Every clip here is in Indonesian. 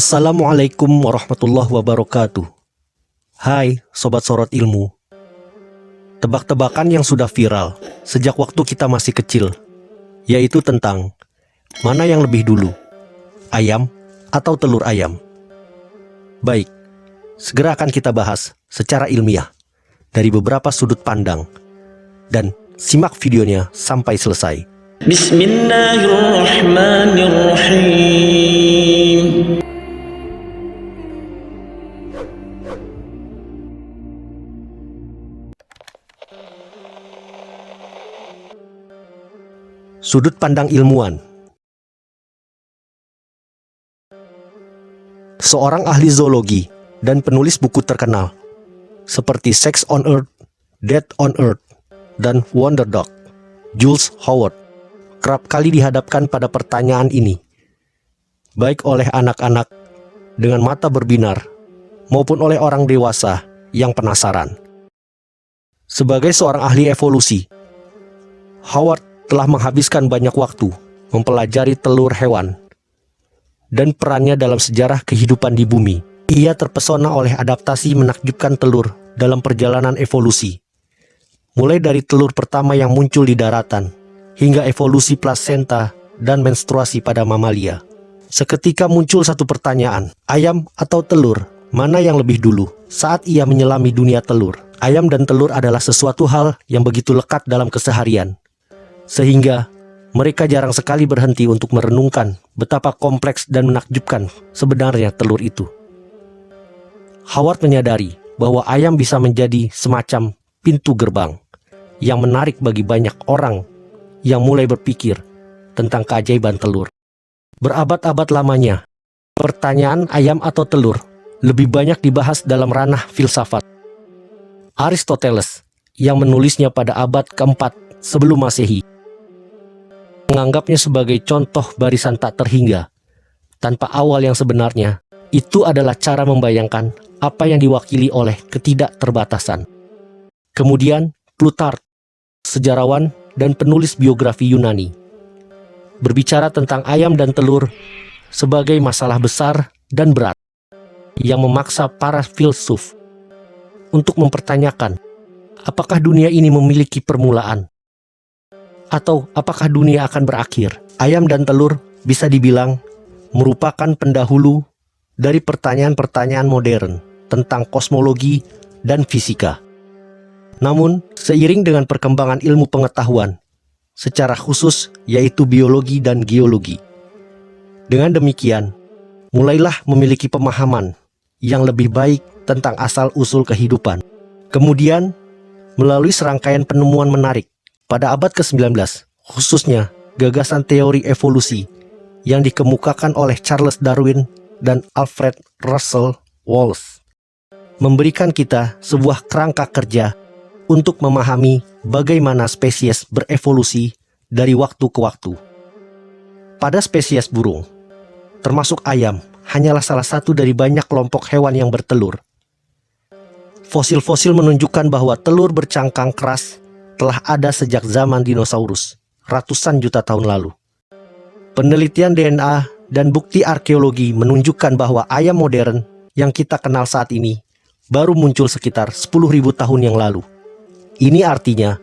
Assalamualaikum warahmatullahi wabarakatuh. Hai Sobat Sorot Ilmu. Tebak-tebakan yang sudah viral sejak waktu kita masih kecil, yaitu tentang mana yang lebih dulu, ayam atau telur ayam. Baik, segera akan kita bahas secara ilmiah dari beberapa sudut pandang. Dan simak videonya sampai selesai. Bismillahirrahmanirrahim. Sudut pandang ilmuwan. Seorang ahli zoologi dan penulis buku terkenal seperti Sex on Earth, Death on Earth, dan Wonder Dog, Jules Howard, kerap kali dihadapkan pada pertanyaan ini, baik oleh anak-anak dengan mata berbinar maupun oleh orang dewasa yang penasaran. Sebagai seorang ahli evolusi, Howard telah menghabiskan banyak waktu mempelajari telur hewan dan perannya dalam sejarah kehidupan di bumi. Ia terpesona oleh adaptasi menakjubkan telur dalam perjalanan evolusi, mulai dari telur pertama yang muncul di daratan hingga evolusi plasenta dan menstruasi pada mamalia. Seketika muncul satu pertanyaan, ayam atau telur, mana yang lebih dulu? Saat ia menyelami dunia telur, ayam dan telur adalah sesuatu hal yang begitu lekat dalam keseharian, sehingga mereka jarang sekali berhenti untuk merenungkan betapa kompleks dan menakjubkan sebenarnya telur itu. Howard menyadari bahwa ayam bisa menjadi semacam pintu gerbang yang menarik bagi banyak orang yang mulai berpikir tentang keajaiban telur. Berabad-abad lamanya, pertanyaan ayam atau telur lebih banyak dibahas dalam ranah filsafat. Aristoteles, yang menulisnya pada abad keempat sebelum Masehi, menganggapnya sebagai contoh barisan tak terhingga, tanpa awal yang sebenarnya. Itu adalah cara membayangkan apa yang diwakili oleh ketidakterbatasan. Kemudian, Plutarch, sejarawan dan penulis biografi Yunani, berbicara tentang ayam dan telur sebagai masalah besar dan berat yang memaksa para filsuf untuk mempertanyakan apakah dunia ini memiliki permulaan, atau apakah dunia akan berakhir. Ayam dan telur bisa dibilang merupakan pendahulu dari pertanyaan-pertanyaan modern tentang kosmologi dan fisika. Namun, seiring dengan perkembangan ilmu pengetahuan, secara khusus yaitu biologi dan geologi, dengan demikian, mulailah memiliki pemahaman yang lebih baik tentang asal-usul kehidupan. Kemudian, melalui serangkaian penemuan menarik, pada abad ke-19, khususnya gagasan teori evolusi yang dikemukakan oleh Charles Darwin dan Alfred Russel Wallace, memberikan kita sebuah kerangka kerja untuk memahami bagaimana spesies berevolusi dari waktu ke waktu. Pada spesies burung, termasuk ayam, hanyalah salah satu dari banyak kelompok hewan yang bertelur. Fosil-fosil menunjukkan bahwa telur bercangkang keras telah ada sejak zaman dinosaurus, ratusan juta tahun lalu. Penelitian DNA dan bukti arkeologi menunjukkan bahwa ayam modern yang kita kenal saat ini baru muncul sekitar 10.000 tahun yang lalu. Ini artinya,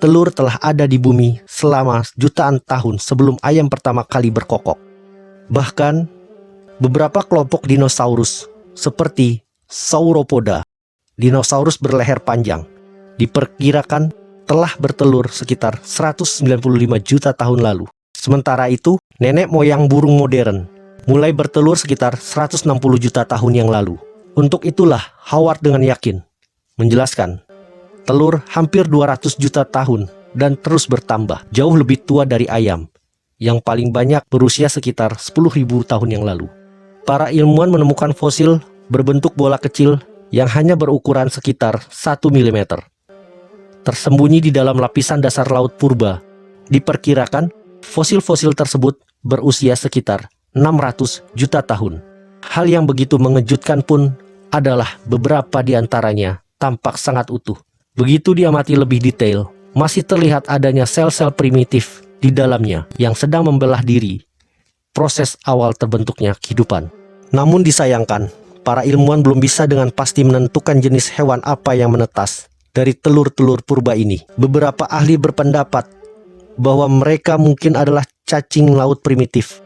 telur telah ada di bumi selama jutaan tahun sebelum ayam pertama kali berkokok. Bahkan, beberapa kelompok dinosaurus seperti Sauropoda, dinosaurus berleher panjang, diperkirakan telah bertelur sekitar 195 juta tahun lalu. Sementara itu, nenek moyang burung modern mulai bertelur sekitar 160 juta tahun yang lalu. Untuk itulah Howard dengan yakin menjelaskan, telur hampir 200 juta tahun dan terus bertambah, jauh lebih tua dari ayam, yang paling banyak berusia sekitar 10.000 tahun yang lalu. Para ilmuwan menemukan fosil berbentuk bola kecil yang hanya berukuran sekitar 1 mm. Tersembunyi di dalam lapisan dasar laut purba. Diperkirakan fosil-fosil tersebut berusia sekitar 600 juta tahun. Hal yang begitu mengejutkan pun adalah beberapa di antaranya tampak sangat utuh. Begitu diamati lebih detail, masih terlihat adanya sel-sel primitif di dalamnya yang sedang membelah diri, proses awal terbentuknya kehidupan. Namun disayangkan, para ilmuwan belum bisa dengan pasti menentukan jenis hewan apa yang menetas dari telur-telur purba ini. Beberapa ahli berpendapat bahwa mereka mungkin adalah cacing laut primitif.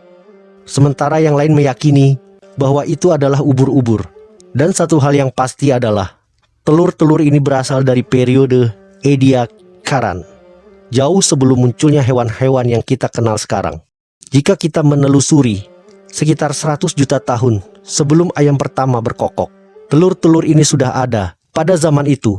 Sementara yang lain meyakini bahwa itu adalah ubur-ubur. Dan satu hal yang pasti adalah telur-telur ini berasal dari periode Ediacaran, jauh sebelum munculnya hewan-hewan yang kita kenal sekarang. Jika kita menelusuri sekitar 100 juta tahun sebelum ayam pertama berkokok, telur-telur ini sudah ada. Pada zaman itu,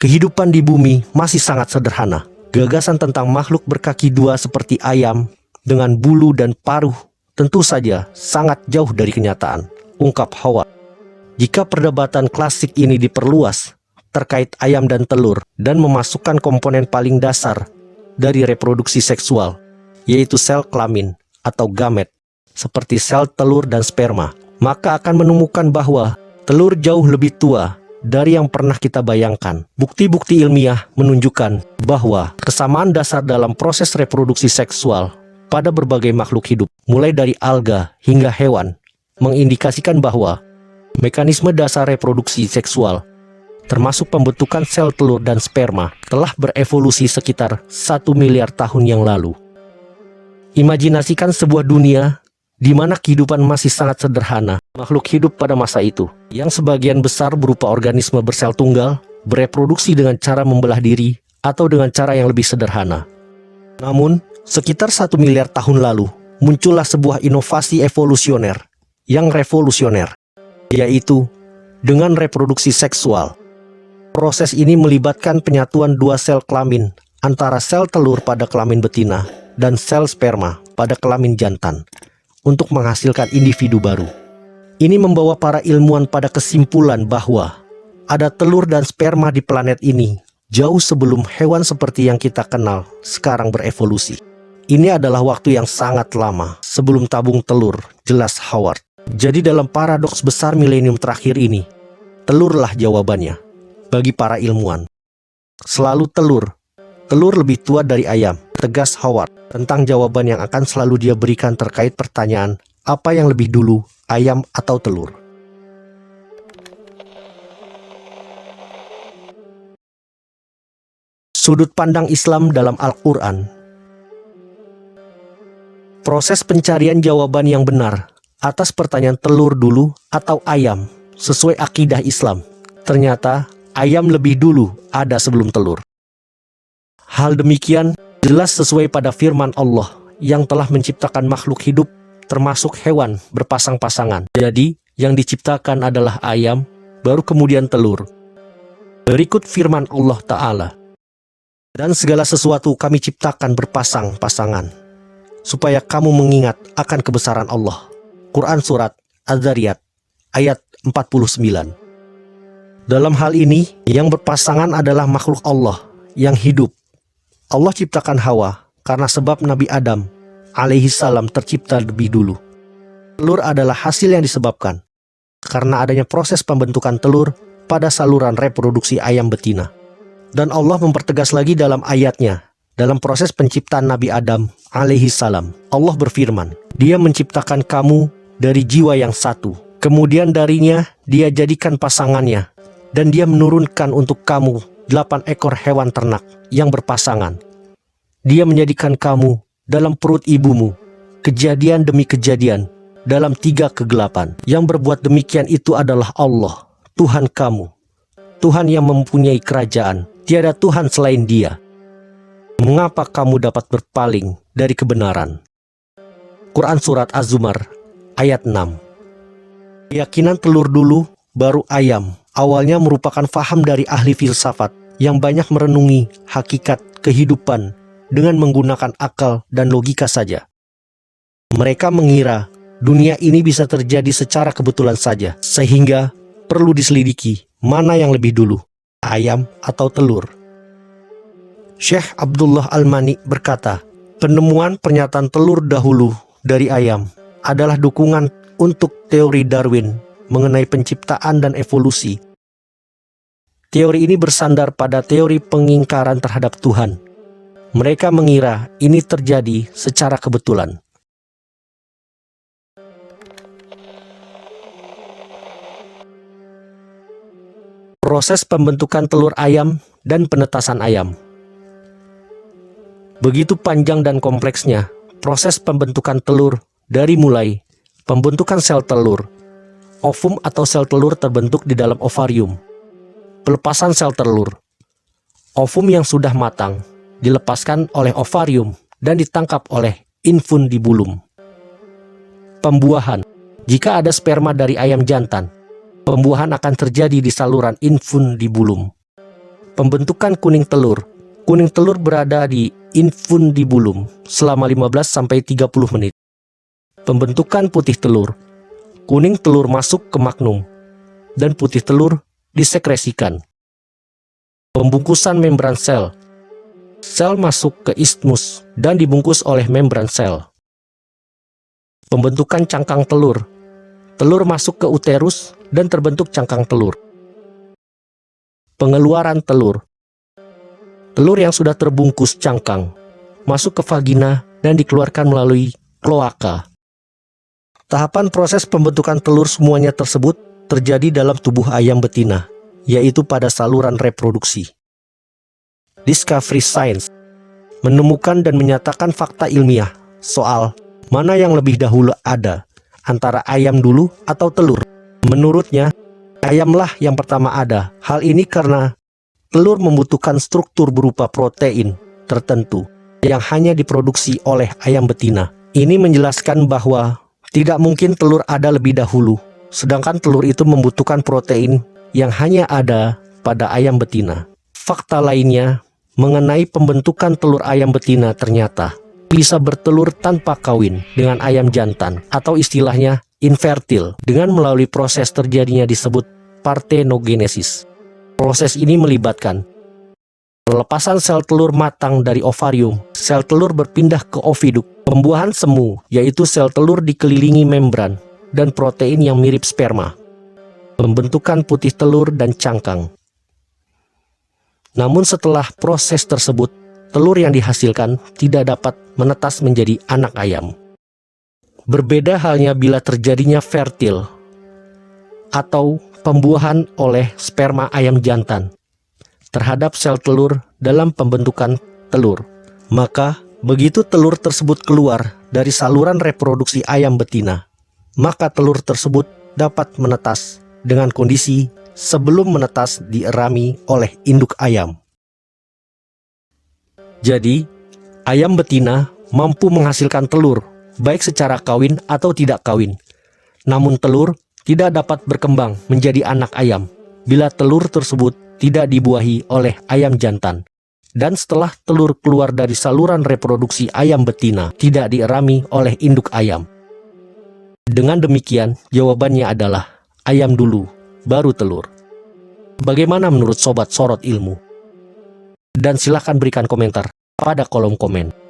kehidupan di bumi masih sangat sederhana. Gagasan tentang makhluk berkaki dua seperti ayam dengan bulu dan paruh tentu saja sangat jauh dari kenyataan, ungkap Howard. Jika perdebatan klasik ini diperluas terkait ayam dan telur dan memasukkan komponen paling dasar dari reproduksi seksual, yaitu sel kelamin atau gamet, seperti sel telur dan sperma, maka akan menemukan bahwa telur jauh lebih tua dari yang pernah kita bayangkan. Bukti-bukti ilmiah menunjukkan bahwa kesamaan dasar dalam proses reproduksi seksual pada berbagai makhluk hidup, mulai dari alga hingga hewan, mengindikasikan bahwa mekanisme dasar reproduksi seksual, termasuk pembentukan sel telur dan sperma, telah berevolusi sekitar 1 miliar tahun yang lalu. Imajinasikan sebuah dunia di mana kehidupan masih sangat sederhana. Makhluk hidup pada masa itu, yang sebagian besar berupa organisme bersel tunggal, bereproduksi dengan cara membelah diri atau dengan cara yang lebih sederhana. Namun, sekitar 1 miliar tahun lalu, muncullah sebuah inovasi evolusioner yang revolusioner, yaitu dengan reproduksi seksual. Proses ini melibatkan penyatuan dua sel kelamin antara sel telur pada kelamin betina dan sel sperma pada kelamin jantan untuk menghasilkan individu baru. Ini membawa para ilmuwan pada kesimpulan bahwa ada telur dan sperma di planet ini jauh sebelum hewan seperti yang kita kenal sekarang berevolusi. Ini adalah waktu yang sangat lama sebelum tabung telur, jelas Howard. Jadi dalam paradoks besar milenium terakhir ini, telurlah jawabannya bagi para ilmuwan. Selalu telur lebih tua dari ayam, tegas Howard tentang jawaban yang akan selalu dia berikan terkait pertanyaan apa yang lebih dulu, ayam atau telur. Sudut pandang Islam dalam Al-Quran. Proses pencarian jawaban yang benar atas pertanyaan telur dulu atau ayam sesuai akidah Islam. Ternyata ayam lebih dulu ada sebelum telur. Hal demikian jelas sesuai pada firman Allah yang telah menciptakan makhluk hidup termasuk hewan berpasang-pasangan. Jadi yang diciptakan adalah ayam, baru kemudian telur. Berikut firman Allah Ta'ala. Dan segala sesuatu kami ciptakan berpasang-pasangan, supaya kamu mengingat akan kebesaran Allah. Quran Surat Az-Zariyat ayat 49. Dalam hal ini, yang berpasangan adalah makhluk Allah yang hidup. Allah ciptakan Hawa karena sebab Nabi Adam alaihi salam tercipta lebih dulu. Telur adalah hasil yang disebabkan karena adanya proses pembentukan telur pada saluran reproduksi ayam betina. Dan Allah mempertegas lagi dalam ayatnya, dalam proses penciptaan Nabi Adam alaihi salam, Allah berfirman, Dia menciptakan kamu dari jiwa yang satu. Kemudian darinya Dia jadikan pasangannya, dan Dia menurunkan untuk kamu 8 ekor hewan ternak yang berpasangan. Dia menjadikan kamu dalam perut ibumu, kejadian demi kejadian, dalam 3 kegelapan. Yang berbuat demikian itu adalah Allah, Tuhan kamu, Tuhan yang mempunyai kerajaan. Tiada Tuhan selain Dia. Mengapa kamu dapat berpaling dari kebenaran? Quran Surat Az-Zumar ayat 6. Keyakinan telur dulu, baru ayam, awalnya merupakan faham dari ahli filsafat yang banyak merenungi hakikat kehidupan dengan menggunakan akal dan logika saja. Mereka mengira dunia ini bisa terjadi secara kebetulan saja, sehingga perlu diselidiki mana yang lebih dulu, ayam atau telur. Syekh Abdullah Al-Mani berkata, penemuan pernyataan telur dahulu dari ayam adalah dukungan untuk teori Darwin mengenai penciptaan dan evolusi. Teori ini bersandar pada teori pengingkaran terhadap Tuhan. Mereka mengira ini terjadi secara kebetulan. Proses pembentukan telur ayam dan penetasan ayam. Begitu panjang dan kompleksnya proses pembentukan telur, dari mulai pembentukan sel telur, ovum atau sel telur terbentuk di dalam ovarium, pelepasan sel telur, ovum yang sudah matang dilepaskan oleh ovarium dan ditangkap oleh infundibulum. Pembuahan. Jika ada sperma dari ayam jantan, pembuahan akan terjadi di saluran infundibulum. Pembentukan kuning telur. Kuning telur berada di infundibulum selama 15-30 menit. Pembentukan putih telur. Kuning telur masuk ke magnum dan putih telur disekresikan. Pembungkusan membran sel. Sel masuk ke isthmus dan dibungkus oleh membran sel. Pembentukan cangkang telur. Telur masuk ke uterus dan terbentuk cangkang telur. Pengeluaran telur. Telur yang sudah terbungkus cangkang masuk ke vagina dan dikeluarkan melalui kloaka. Tahapan proses pembentukan telur semuanya tersebut terjadi dalam tubuh ayam betina, yaitu pada saluran reproduksi. Discovery Science menemukan dan menyatakan fakta ilmiah soal mana yang lebih dahulu ada, antara ayam dulu atau telur. Menurutnya, ayamlah yang pertama ada. Hal ini karena telur membutuhkan struktur berupa protein tertentu yang hanya diproduksi oleh ayam betina. Ini menjelaskan bahwa tidak mungkin telur ada lebih dahulu, sedangkan telur itu membutuhkan protein yang hanya ada pada ayam betina. Fakta lainnya mengenai pembentukan telur ayam betina ternyata bisa bertelur tanpa kawin dengan ayam jantan, atau istilahnya infertil, dengan melalui proses terjadinya disebut parthenogenesis. Proses ini melibatkan pelepasan sel telur matang dari ovarium, sel telur berpindah ke oviduk, pembuahan semu, yaitu sel telur dikelilingi membran, dan protein yang mirip sperma, pembentukan putih telur dan cangkang. Namun setelah proses tersebut, telur yang dihasilkan tidak dapat menetas menjadi anak ayam. Berbeda halnya bila terjadinya fertil atau pembuahan oleh sperma ayam jantan terhadap sel telur dalam pembentukan telur. Maka begitu telur tersebut keluar dari saluran reproduksi ayam betina, maka telur tersebut dapat menetas dengan kondisi sebelum menetas dierami oleh induk ayam. Jadi, ayam betina mampu menghasilkan telur, baik secara kawin atau tidak kawin. Namun telur tidak dapat berkembang menjadi anak ayam bila telur tersebut tidak dibuahi oleh ayam jantan. Dan setelah telur keluar dari saluran reproduksi ayam betina, tidak dierami oleh induk ayam. Dengan demikian, jawabannya adalah ayam dulu, baru telur. Bagaimana menurut Sobat Sorot Ilmu? Dan silahkan berikan komentar pada kolom komen.